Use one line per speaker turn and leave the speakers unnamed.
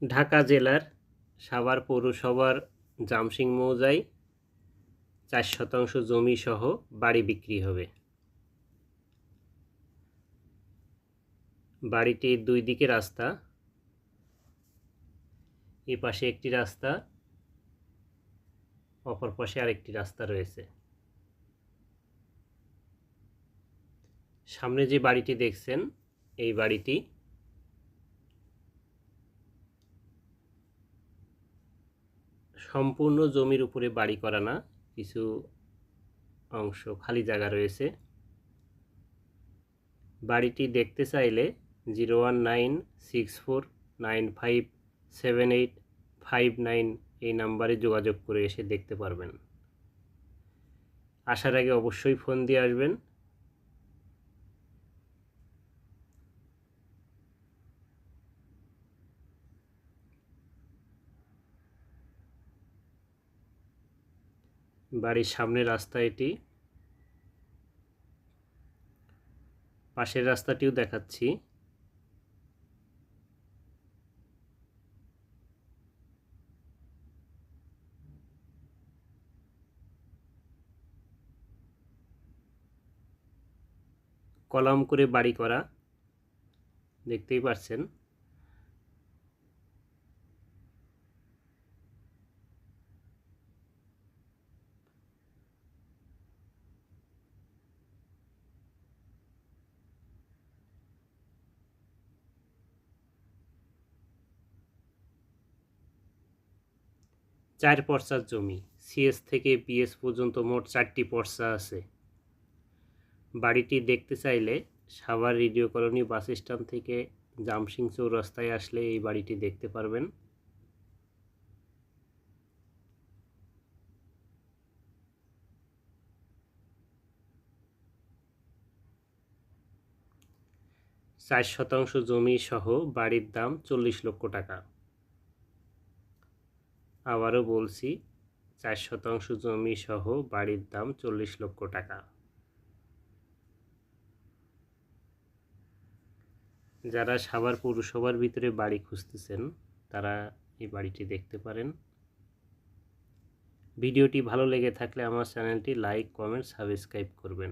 ঢাকা জেলার সাভার পৌরসভার জামসিং মৌজায় 4 শতাংশ জমি সহ বাড়ি বিক্রি হবে। বাড়িটির দুই দিকে রাস্তা, এ পাশে একটি রাস্তা, অপর পাশে আরেকটি রাস্তা রয়েছে। সামনে যে বাড়িটি দেখছেন এই বাড়িটি সম্পূর্ণ জমির উপরে বাড়ি করা না, কিছু অংশ খালি জায়গা রয়েছে। বাড়িটি দেখতে চাইলে 01964957859 এই নাম্বারে যোগাযোগ করে এসে দেখতে পারবেন। আসার আগে অবশ্যই ফোন দিয়ে আসবেন। বাড়ির সামনে রাস্তা এটি, পাশের রাস্তাটিও দেখাচ্ছি। কলাম করে বাড়ি করা, দেখতেই পাচ্ছেন। চার পর্সার জমি, সিএস থেকে পিএস পর্যন্ত মোট 4টি পর্সা আছে। বাড়িটি দেখতে চাইলে Savar radio colony bus stand থেকে জামসিং চৌরাস্তায় আসলে এই বাড়িটি দেখতে পারবেন। চার শতাংশ জমি সহ বাড়ির দাম 40 লক্ষ টাকা। আবারও বলছি, 4 শতাংশ জমি সহ বাড়ির দাম 40 লক্ষ টাকা। যারা সাভার পৌরসভার ভিতরে বাড়ি খুঁজতেছেন তারা এই বাড়িটি দেখতে পারেন। ভিডিওটি ভালো লেগে থাকলে আমার চ্যানেলটি লাইক, কমেন্ট, সাবস্ক্রাইব করবেন।